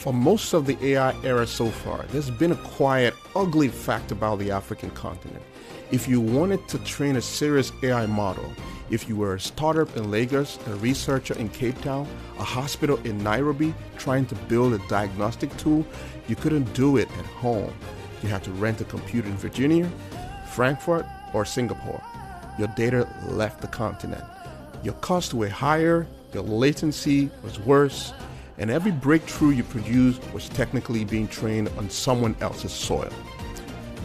For most of the AI era so far, there's been a quiet, ugly fact about the African continent. If you wanted to train a serious AI model, if you were a startup in Lagos, a researcher in Cape Town, a hospital in Nairobi trying to build a diagnostic tool, you couldn't do it at home. You had to rent a computer in Virginia, Frankfurt, or Singapore. Your data left the continent. Your costs were higher, your latency was worse, and every breakthrough you produced was technically being trained on someone else's soil.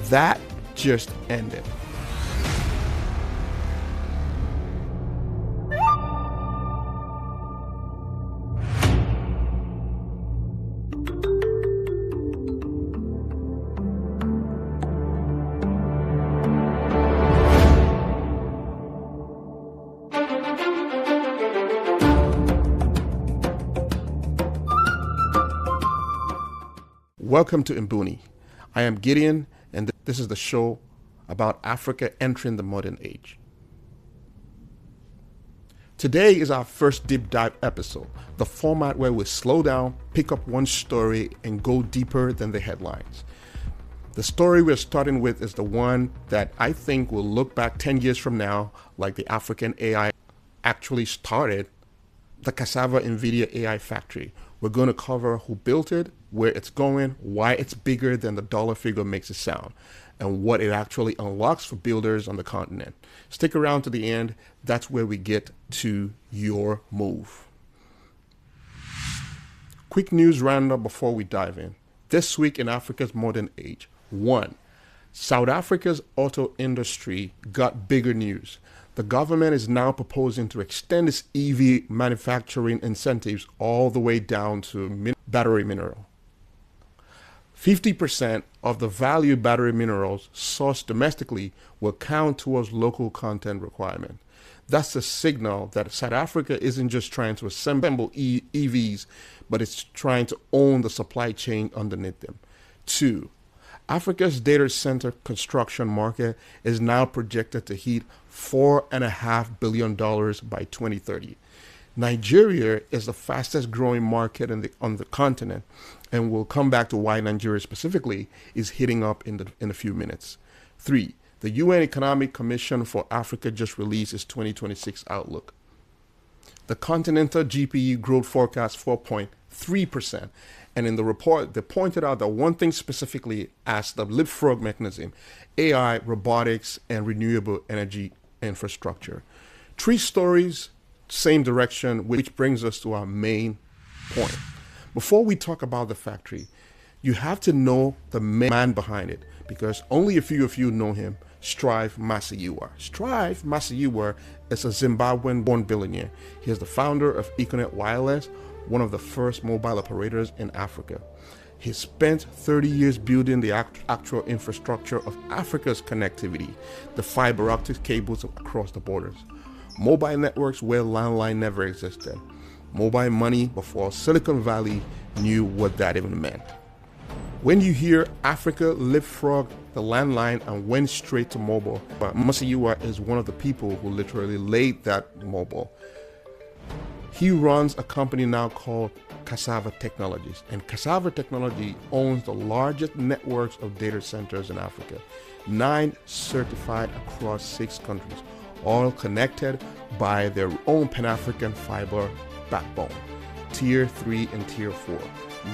That just ended. Welcome to Mbuni. I am Gideon, and this is the show about Africa entering the modern age. Today is our first deep dive episode, the format where we slow down, pick up one story, and go deeper than the headlines. The story we're starting with is the one that I think will look back 10 years from now like the African AI actually started, the Cassava NVIDIA AI Factory. We're going to cover who built it, where it's going, why it's bigger than the dollar figure makes it sound, and what it actually unlocks for builders on the continent. Stick around to the end. That's where we get to your move. Quick news roundup before we dive in. This week in Africa's modern age. 1. South Africa's auto industry got bigger news. The government is now proposing to extend its EV manufacturing incentives all the way down to battery mineral. 50% of the valued battery minerals sourced domestically will count towards local content requirement. That's a signal that South Africa isn't just trying to assemble EVs, but it's trying to own the supply chain underneath them. 2. Africa's data center construction market is now projected to hit $4.5 billion by 2030. Nigeria is the fastest growing market on the continent, and we'll come back to why Nigeria specifically is heating up in a few minutes. 3. The UN Economic Commission for Africa just released its 2026 outlook. The continental GPU growth forecast 4.3%. And in the report, they pointed out that one thing specifically as the leapfrog mechanism: AI, robotics, and renewable energy infrastructure. 3 stories, same direction, which brings us to our main point. Before we talk about the factory, you have to know the man behind it, because only a few of you know him, Strive Masiyiwa. Strive Masiyiwa is a Zimbabwean-born billionaire. He is the founder of Econet Wireless, one of the first mobile operators in Africa. He spent 30 years building the actual infrastructure of Africa's connectivity, the fiber optic cables across the borders, mobile networks where landline never existed, mobile money before Silicon Valley knew what that even meant. When you hear Africa leapfrogged the landline and went straight to mobile, Masiyiwa is one of the people who literally laid that mobile. He runs a company now called Cassava Technologies, and Cassava Technology owns the largest networks of data centers in Africa, 9 certified across 6 countries, all connected by their own Pan-African fiber backbone, Tier 3 and Tier 4,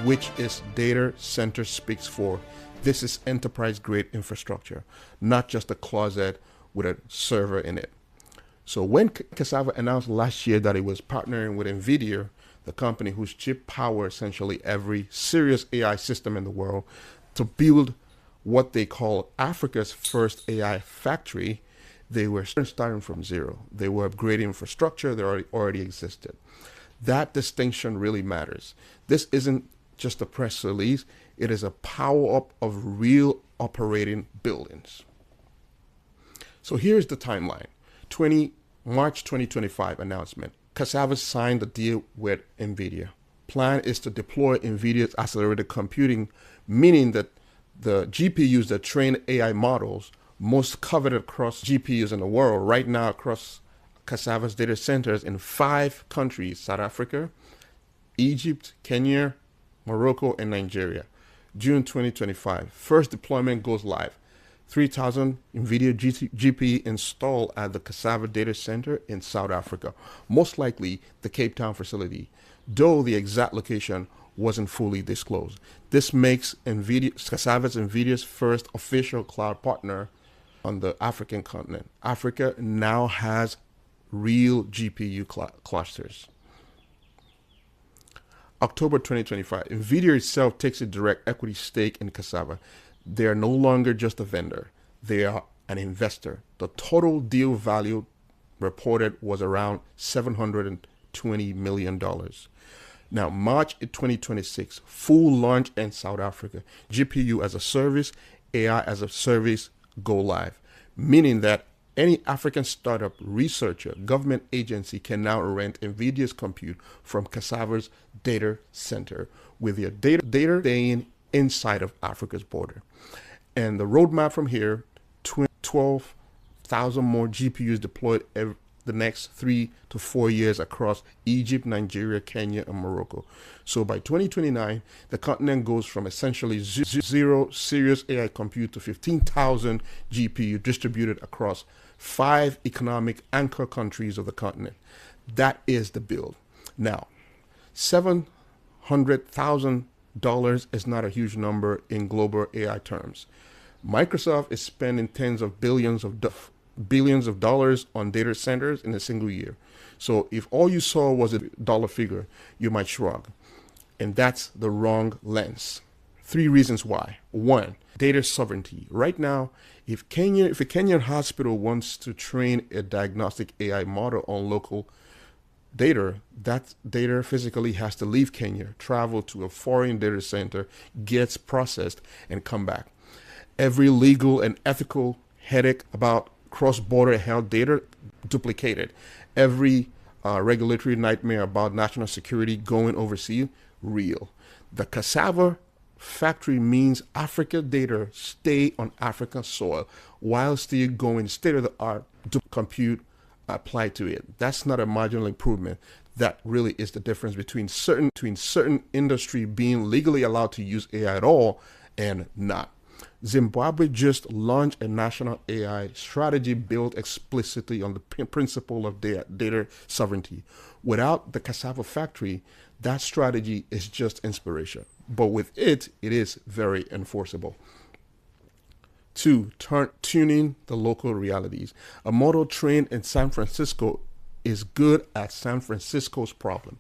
which is data center speaks for. This is enterprise-grade infrastructure, not just a closet with a server in it. So when Cassava announced last year that it was partnering with NVIDIA, the company whose chip power essentially every serious AI system in the world, to build what they call Africa's first AI factory, they were starting from zero. They were upgrading infrastructure that already existed. That distinction really matters. This isn't just a press release. It is a power-up of real operating buildings. So here's the timeline. March 2025 announcement. Cassava signed a deal with NVIDIA. Plan is to deploy NVIDIA's accelerated computing, meaning that the GPUs that train AI models, most coveted across GPUs in the world right now across Cassava's data centers in 5 countries: South Africa, Egypt, Kenya, Morocco, and Nigeria. June 2025, first deployment goes live. 3,000 NVIDIA GPU installed at the Cassava data center in South Africa, most likely the Cape Town facility, though the exact location wasn't fully disclosed. This makes Cassava's NVIDIA's first official cloud partner on the African continent. Africa now has real GPU clusters. October 2025, NVIDIA itself takes a direct equity stake in Cassava. They are no longer just a vendor. They are an investor. The total deal value reported was around $720 million. Now, March 2026, full launch in South Africa. GPU as a service, AI as a service go live, meaning that any African startup, researcher, government agency can now rent NVIDIA's compute from Cassava's data center with their data staying inside of Africa's border. And the roadmap from here, 12,000 more GPUs deployed the next 3 to 4 years across Egypt, Nigeria, Kenya, and Morocco. So by 2029, the continent goes from essentially zero serious AI compute to 15,000 GPU distributed across 5 economic anchor countries of the continent. That is the build. Now, $700,000 is not a huge number in global AI terms. Microsoft is spending tens of billions of dollars on data centers in a single year. So if all you saw was a dollar figure, you might shrug. And that's the wrong lens. 3 reasons why. 1, data sovereignty. Right now, if a Kenyan hospital wants to train a diagnostic AI model on local data, that data physically has to leave Kenya, travel to a foreign data center, gets processed, and come back. Every legal and ethical headache about cross-border health data duplicated. Every regulatory nightmare about national security going overseas, real. The Cassava factory means Africa data stay on African soil while still going state-of-the-art compute applied to it. That's not a marginal improvement. That really is the difference between certain industry being legally allowed to use AI at all and not. Zimbabwe just launched a national AI strategy built explicitly on the principle of data sovereignty. Without the Cassava factory, that strategy is just inspiration. But with it, it is very enforceable. 2, tuning the local realities. A model trained in San Francisco is good at San Francisco's problem.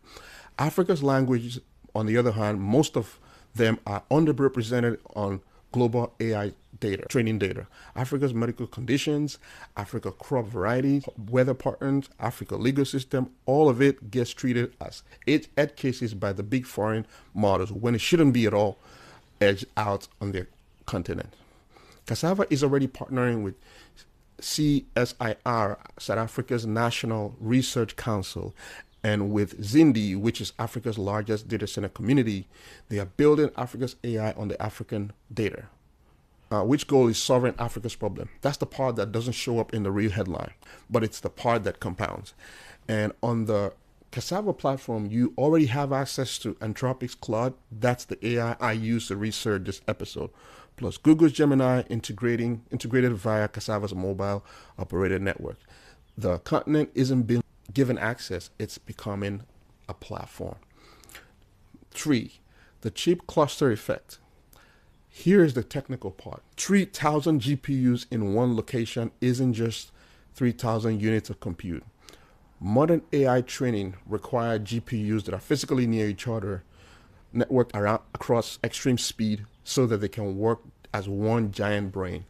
Africa's languages, on the other hand, most of them are underrepresented on global AI data, training data. Africa's medical conditions, Africa crop varieties, weather patterns, Africa legal system, all of it gets treated as edge cases by the big foreign models when it shouldn't be at all edged out on their continent. Cassava is already partnering with CSIR, South Africa's National Research Council, and with Zindi, which is Africa's largest data center community. They are building Africa's AI on the African data. Which goal is solving Africa's problem? That's the part that doesn't show up in the real headline, but it's the part that compounds. And on the Cassava platform, you already have access to Anthropic's Claude. That's the AI I use to research this episode. Plus Google's Gemini integrated via Cassava's mobile operated network. The continent isn't being given access, it's becoming a platform. 3, the cheap cluster effect. Here's the technical part. 3,000 GPUs in one location isn't just 3,000 units of compute. Modern AI training requires GPUs that are physically near each other, networked across extreme speed so that they can work as one giant brain.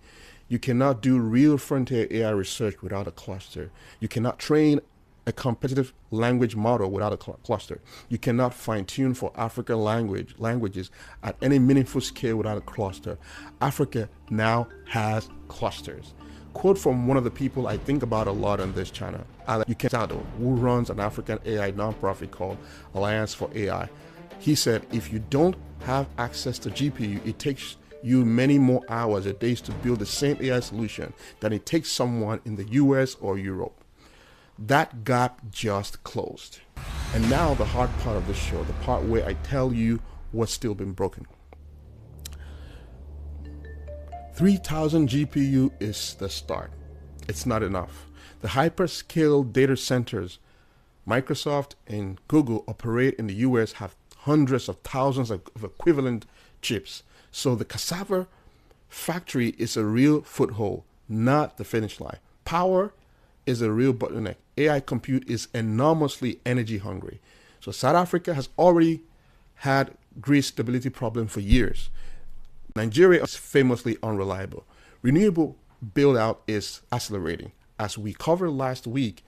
You cannot do real frontier AI research without a cluster. You cannot train a competitive language model without a cluster. You cannot fine-tune for African languages at any meaningful scale without a cluster. Africa now has clusters. Quote from one of the people I think about a lot on this channel, Alex Ukensado, who runs an African AI nonprofit called Alliance for AI. He said, if you don't have access to GPU, it takes you many more hours or days to build the same AI solution than it takes someone in the US or Europe. That gap just closed. And now the hard part of the show, the part where I tell you what's still been broken. 3,000 GPU is the start. It's not enough. The hyperscale data centers Microsoft and Google operate in the US have hundreds of thousands of equivalent chips. So the Cassava factory is a real foothold, not the finish line. Power is a real bottleneck. AI compute is enormously energy hungry. So South Africa has already had grid stability problem for years. Nigeria is famously unreliable. Renewable build out is accelerating. As we covered last week,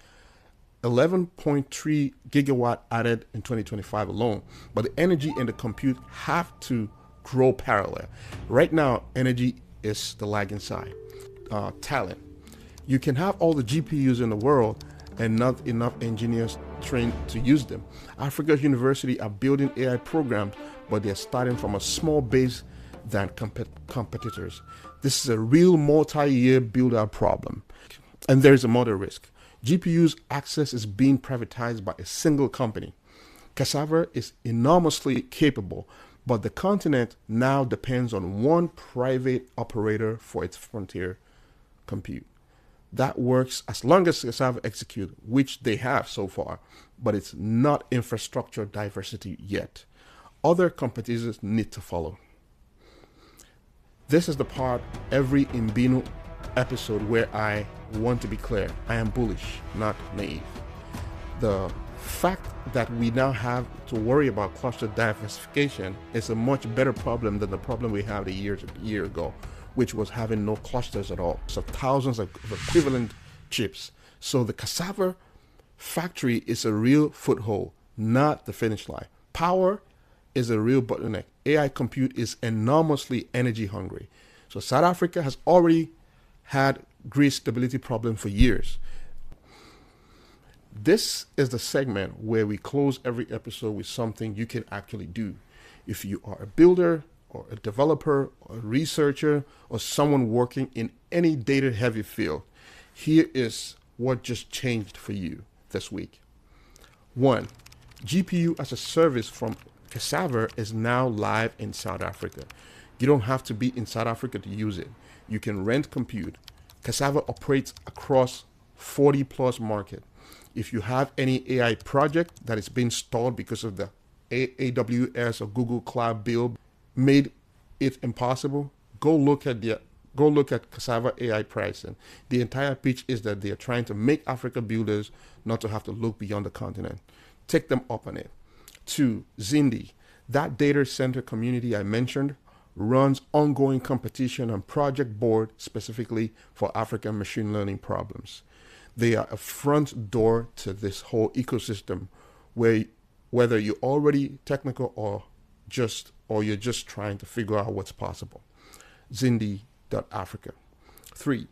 11.3 gigawatt added in 2025 alone, but the energy and the compute have to grow parallel. Right now, energy is the lagging side. Talent. You can have all the GPUs in the world and not enough engineers trained to use them. Africa's universities are building AI programs, but they're starting from a small base than competitors. This is a real multi-year build-out problem. And there's another risk. GPU's access is being privatized by a single company. Cassava is enormously capable, but the continent now depends on one private operator for its frontier compute. That works as long as Cassava execute, which they have so far, but it's not infrastructure diversity yet. Other competitors need to follow. This is the part every Mbuni episode where I want to be clear. I am bullish, not naive. The fact that we now have to worry about cluster diversification is a much better problem than the problem we had a year ago, which was having no clusters at all. So thousands of equivalent chips. So the Cassava factory is a real foothold, not the finish line. Power is a real bottleneck. AI compute is enormously energy hungry. So South Africa has already had grid stability problem for years. This is the segment where we close every episode with something you can actually do. If you are a builder or a developer or a researcher or someone working in any data heavy field, here is what just changed for you this week. 1. GPU as a service from Cassava is now live in South Africa. You don't have to be in South Africa to use it. You can rent compute. Cassava operates across 40 plus market. If you have any AI project that is being stalled because of the AWS or Google Cloud build made it impossible, go look at Cassava AI pricing. The entire pitch is that they are trying to make Africa builders not to have to look beyond the continent. Take them up on it. 2, Zindi, that data center community I mentioned, runs ongoing competition on project board specifically for African machine learning problems. They are a front door to this whole ecosystem where whether you're already technical or you're just trying to figure out what's possible. Zindi.Africa. 3,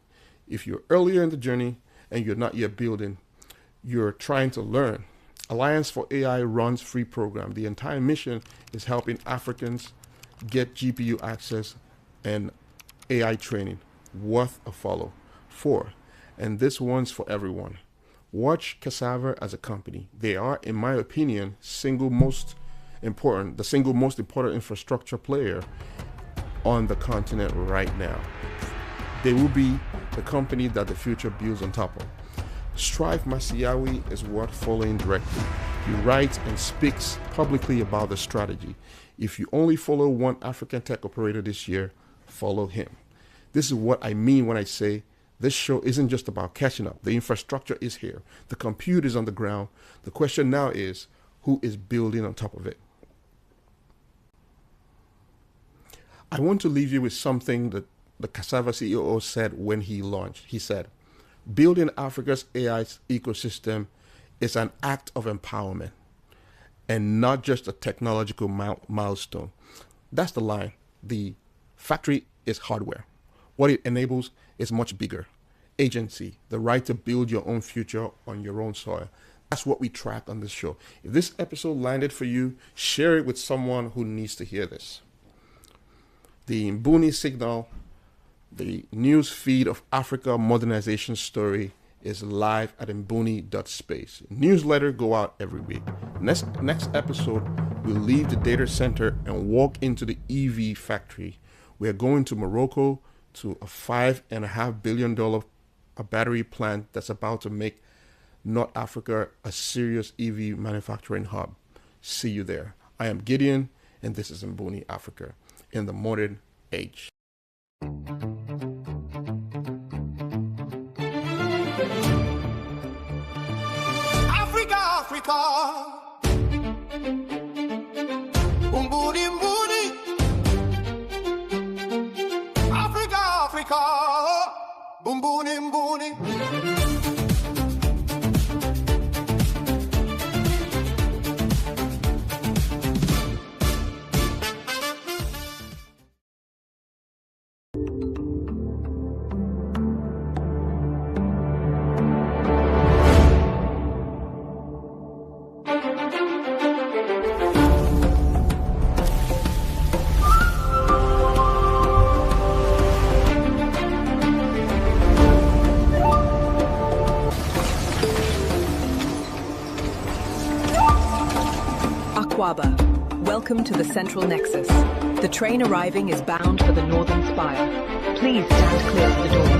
if you're earlier in the journey and you're not yet building, you're trying to learn. Alliance for AI runs free program. The entire mission is helping Africans get GPU access and AI training. Worth a follow. 4, and this one's for everyone. Watch Cassava as a company. They are, in my opinion, the single most important infrastructure player on the continent right now. They will be the company that the future builds on top of. Strive Masiyiwa is worth following directly. He writes and speaks publicly about the strategy. If you only follow one African tech operator this year, follow him. This is what I mean when I say this show isn't just about catching up. The infrastructure is here. The compute is on the ground. The question now is, who is building on top of it? I want to leave you with something that the Cassava CEO said when he launched. He said, building Africa's AI ecosystem is an act of empowerment and not just a technological milestone. That's the line. The factory is hardware. What it enables is much bigger. Agency, the right to build your own future on your own soil. That's what we track on this show. If this episode landed for you, share it with someone who needs to hear this. The Mbuni signal, the news feed of Africa modernization story, is live at mbuni.space. Newsletter go out every week. Next episode, we'll leave the data center and walk into the EV factory. We are going to Morocco to a $5.5 billion battery plant that's about to make North Africa a serious EV manufacturing hub. See you there. I am Gideon, and this is Mbuni Africa in the modern age. Africa. Mbuni, Mbuni. Africa. Mbuni, Mbuni. Welcome to the Central Nexus. The train arriving is bound for the Northern Spire. Please stand clear of the doors.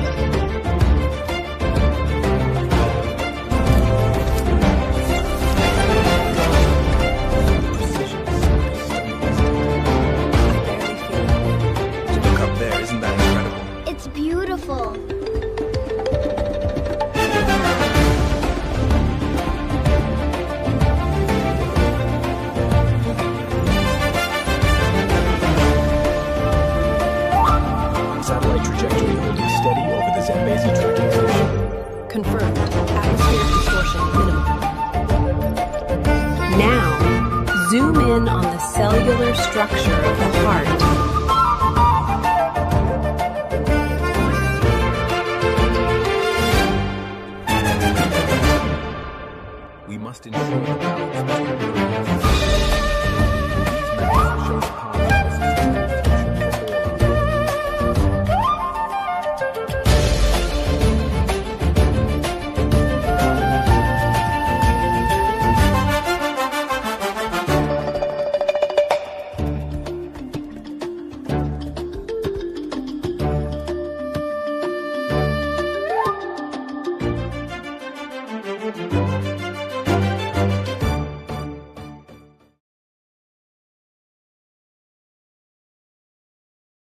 Look up there, isn't that incredible? It's beautiful. Satellite trajectory holding steady over the Zambezi tracking station. Confirmed. Atmospheric distortion minimum. Now, zoom in on the cellular structure of the heart. We must ensure the balance between these maps shows